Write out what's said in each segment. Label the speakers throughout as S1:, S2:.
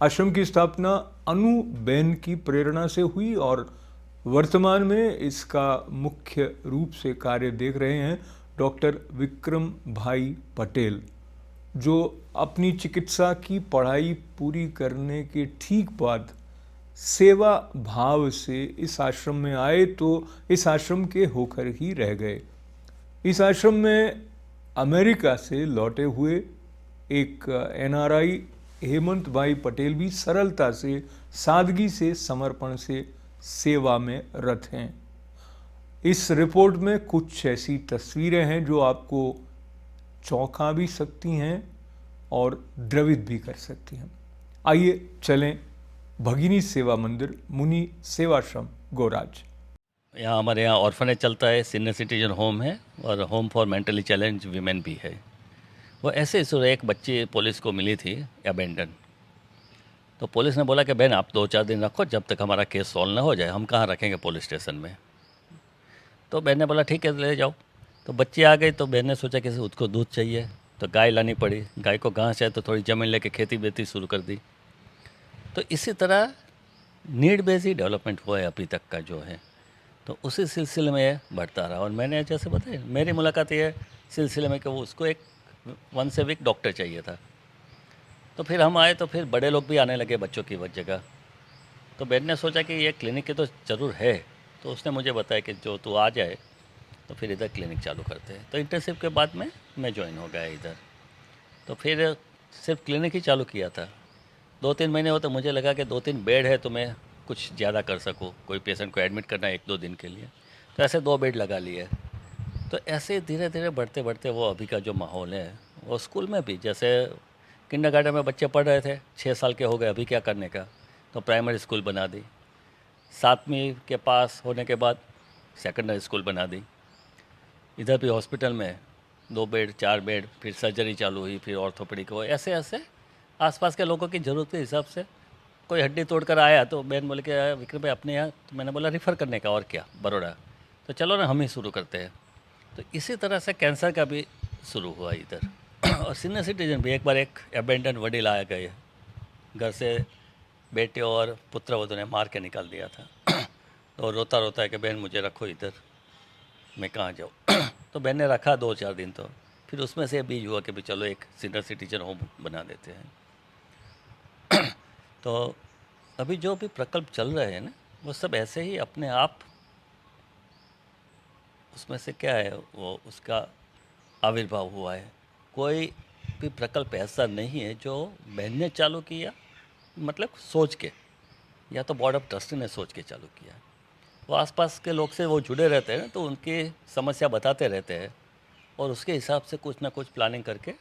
S1: आश्रम की स्थापना अनु बेन की प्रेरणा से हुई और वर्तमान में इसका मुख्य रूप से कार्य देख रहे हैं डॉक्टर विक्रम भाई पटेल, जो अपनी चिकित्सा की पढ़ाई पूरी करने के ठीक बाद सेवा भाव से इस आश्रम में आए तो इस आश्रम के होकर ही रह गए। इस आश्रम में अमेरिका से लौटे हुए एक एनआरआई हेमंत भाई पटेल भी सरलता से, सादगी से, समर्पण से सेवा में रत हैं। इस रिपोर्ट में कुछ ऐसी तस्वीरें हैं जो आपको चौंका भी सकती हैं और द्रवित भी कर सकती हैं। आइए चलें भगिनी सेवा मंदिर, मुनि सेवाश्रम, गोराज।
S2: यहाँ हमारे यहाँ ऑर्फनेज चलता है, सीनियर सिटीजन होम है और home for mentally challenge women भी है। वो ऐसे सुर एक बच्ची पुलिस को मिली थी अबेंडन, तो पुलिस ने बोला कि बहन आप 2-4 दिन रखो, जब तक हमारा केस सॉल्व ना हो जाए हम कहाँ रखेंगे पुलिस स्टेशन में। तो बहन ने बोला ठीक है ले जाओ। तो बच्ची आ गई तो बहन ने सोचा कि उसको दूध चाहिए, तो गाय लानी पड़ी। गाय को घास चाहिए तो थोड़ी ज़मीन लेके खेती बेती शुरू कर दी। तो इसी तरह नीड बेस्ड ही डेवलपमेंट हुआ है अभी तक का जो है। तो उसी सिलसिले में बढ़ता रहा और मैंने जैसे बताया मेरी मुलाकात ये सिलसिले में कि वो उसको एक 1 से वीक डॉक्टर चाहिए था। तो फिर हम आए तो फिर बड़े लोग भी आने लगे बच्चों की जगह। तो बहन ने सोचा कि ये क्लिनिक की तो ज़रूर है, तो उसने मुझे बताया कि जो तू आ जाए तो फिर इधर क्लिनिक चालू करते हैं। तो इंटर्नशिप के बाद में मैं ज्वाइन हो गया इधर। तो फिर सिर्फ क्लिनिक ही चालू किया था। 2-3 महीने हो तो मुझे लगा कि 2-3 बेड है तो मैं कुछ ज़्यादा कर सकूँ, कोई पेशेंट को एडमिट करना है 1-2 दिन के लिए, तो ऐसे 2 बेड लगा लिए। तो ऐसे धीरे धीरे बढ़ते बढ़ते वो अभी का जो माहौल है वो स्कूल में भी, जैसे किंडरगार्टन में बच्चे पढ़ रहे थे, 6 साल के हो गए, अभी क्या करने का, तो प्राइमरी स्कूल बना दी। 7वीं के पास होने के बाद सेकेंडरी स्कूल बना दी। इधर भी हॉस्पिटल में 2 बेड 4 बेड, फिर सर्जरी चालू हुई, फिर ऑर्थोपेडिक हुआ, ऐसे ऐसे आसपास के लोगों की ज़रूरत के हिसाब से। कोई हड्डी तोड़कर आया तो बहन बोले कि विक्रम भाई अपने यहाँ, तो मैंने बोला रिफ़र करने का और क्या, बड़ौदा, तो चलो ना हम ही शुरू करते हैं। तो इसी तरह से कैंसर का भी शुरू हुआ इधर। और सीनियर सिटीजन भी, एक बार एक अबेंडन वडील आया गए, घर से बेटे और पुत्र वधू ने मार के निकाल दिया था। तो रोता रोता है कि बहन मुझे रखो इधर, मैं कहाँ जाऊँ। तो बहन ने रखा 2-4 दिन, तो फिर उसमें से बीज हुआ कि भी चलो एक सीनियर सिटीजन होम बना देते हैं। तो अभी जो भी प्रकल्प चल रहे हैं ना, वो सब ऐसे ही अपने आप, उसमें से क्या है वो उसका आविर्भाव हुआ है। कोई भी प्रकल्प ऐसा नहीं है जो बहन ने चालू किया, मतलब सोच के, या तो बोर्ड ऑफ ट्रस्टी ने सोच के चालू किया। वो आसपास के लोग से वो जुड़े रहते हैं तो उनकी समस्या बताते रहते हैं और उसके हिसाब से कुछ ना कुछ प्लानिंग करके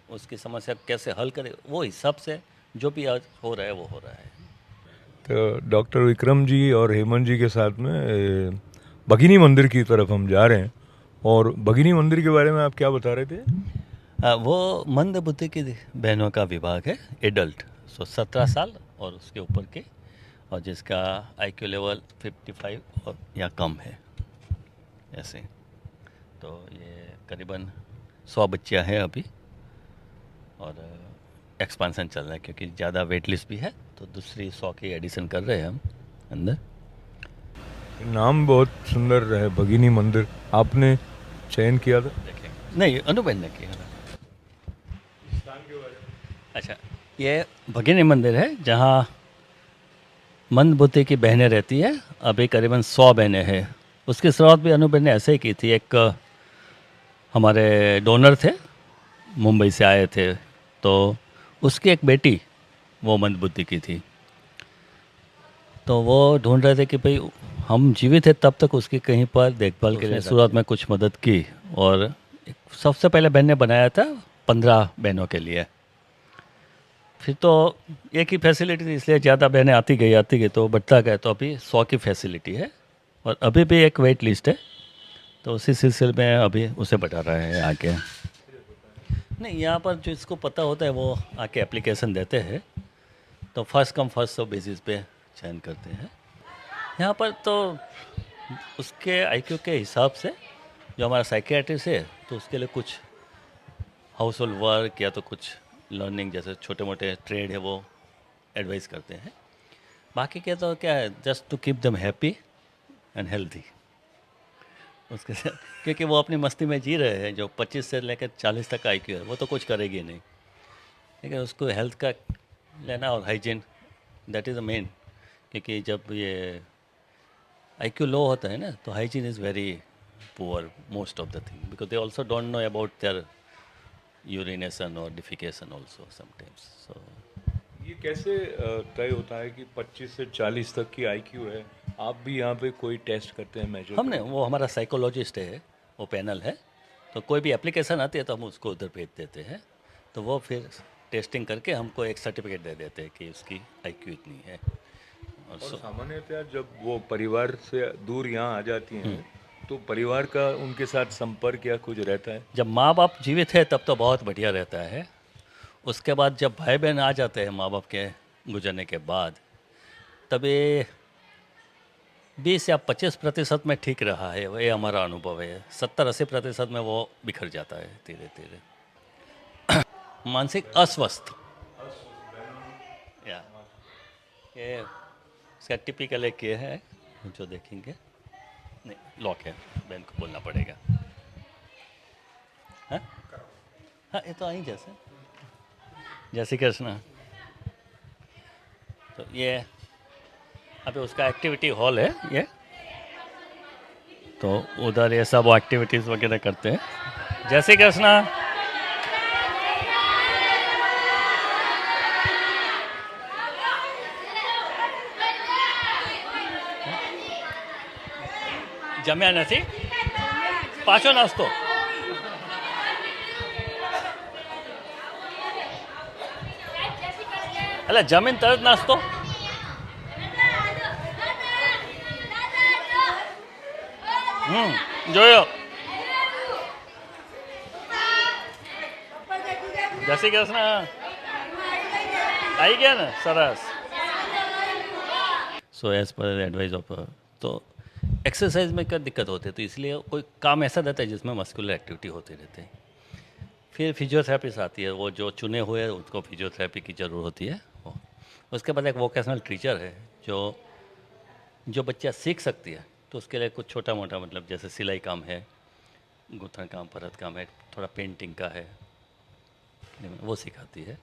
S2: उसकी समस्या कैसे हल करे, वो हिसाब से जो भी आज हो रहा है वो हो रहा है।
S1: तो डॉक्टर विक्रम जी और हेमंत जी के साथ में भगिनी मंदिर की तरफ हम जा रहे हैं। और भगिनी मंदिर के बारे में आप क्या बता रहे थे?
S2: वो मंद बुद्धि की बहनों का विभाग है, एडल्ट, 17 साल और उसके ऊपर के, और जिसका IQ लेवल 55 और या कम है ऐसे। तो ये करीबन 100 बच्चियाँ हैं अभी और एक्सपांसन चल रहा है क्योंकि ज़्यादा वेट लिस्ट भी है, तो दूसरी 100 की एडिशन कर रहे हैं हम अंदर।
S1: नाम बहुत सुंदर है, भगिनी मंदिर, आपने चयन किया था?
S2: नहीं, अनुबेन ने किया था। अच्छा, ये भगिनी मंदिर है जहाँ मंद बुद्धि की बहनें रहती है। अभी करीबन 100 बहनें हैं। उसकी शुरुआत भी अनुबेन ने ऐसे ही की थी। एक हमारे डोनर थे, मुंबई से आए थे, तो उसकी एक बेटी वो मंद बुद्धि की थी। तो वो ढूंढ रहे थे कि भाई हम जीवित है तब तक उसकी कहीं पर देखभाल के लिए शुरुआत में कुछ मदद की। और सबसे पहले बहन ने बनाया था 15 बहनों के लिए। फिर तो एक ही फैसिलिटी थी, इसलिए ज़्यादा बहनें आती गई तो बढ़ता गया, तो अभी 100 की फैसिलिटी है और अभी भी एक वेट लिस्ट है। तो उसी सिलसिले में अभी उसे बढ़ा रहे हैं आके। नहीं, यहाँ पर जो इसको पता होता है वो आके एप्लीकेशन देते हैं, तो first come first serve basis पे चयन करते हैं। यहाँ पर तो उसके IQ के हिसाब से जो हमारा साइकियाट्रिस्ट है, तो उसके लिए कुछ हाउस होल्ड वर्क या तो कुछ लर्निंग जैसे छोटे मोटे ट्रेड है वो एडवाइस करते हैं। बाकी के तो क्या है, just to keep them happy and healthy. उसके साथ क्योंकि वो अपनी मस्ती में जी रहे हैं, जो 25 से लेकर 40 तक आईक्यू है वो तो कुछ करेगी नहीं, लेकिन उसको हेल्थ का लेना और hygiene, that is the main. क्योंकि जब ये आईक्यू लो होता है ना, तो hygiene is very poor most of the thing, because they also don't know about their urination और डिफिकेशन ऑल्सो समटाइम्स। सो
S1: ये कैसे तय होता है कि 25 से 40 तक की आईक्यू है? आप भी यहाँ पे कोई टेस्ट करते हैं, मेजर
S2: हमने
S1: करते हैं?
S2: वो हमारा साइकोलॉजिस्ट है, वो पैनल है, तो कोई भी एप्लीकेशन आती है तो हम उसको उधर भेज देते हैं, तो वो फिर टेस्टिंग करके हमको एक सर्टिफिकेट दे देते हैं कि उसकी आईक्यू इतनी है। और
S1: और सामान्यतः जब वो परिवार से दूर यहाँ आ जाती हैं, तो परिवार का उनके साथ संपर्क या कुछ रहता है?
S2: जब माँ बाप जीवित है तब तो बहुत बढ़िया रहता है। उसके बाद जब भाई बहन आ जाते हैं माँ बाप के गुजरने के बाद, तब ये 20 या 25% में ठीक रहा है, ये हमारा अनुभव है। 70-80% में वो बिखर जाता है धीरे धीरे। मानसिक अस्वस्थ, या ये इसका टिपिकल एक ये है जो देखेंगे। नहीं, लॉक है, बहन को बोलना पड़ेगा। हाँ हाँ, ये तो आई जैसे जय श्री कृष्ण। तो ये अभी उसका एक्टिविटी हॉल है ये, तो उधर ये सब एक्टिविटीज़ वगैरह करते हैं। जय श्री कृष्ण। જમ્યા નથી, પાછો નાસ્તો। એટલે જમીન તરત નાસ્તો। જોયો। જય શ્રી કૃષ્ણ। आई गया ना, सरस। So as per advice of, तो एक्सरसाइज में क्या दिक्कत होती है, तो इसलिए कोई काम ऐसा रहता है जिसमें मस्कुलर एक्टिविटी होती रहती है। फिर फिजियोथेरेपिस्ट आती है, वो जो चुने हुए हैं उनको फिजियोथेरेपी की ज़रूरत होती है वो। उसके बाद एक वोकेशनल टीचर है जो बच्चा सीख सकती है, तो उसके लिए कुछ छोटा मोटा, मतलब जैसे सिलाई काम है, गुथन काम, परत काम है, थोड़ा पेंटिंग का है, वो सिखाती है।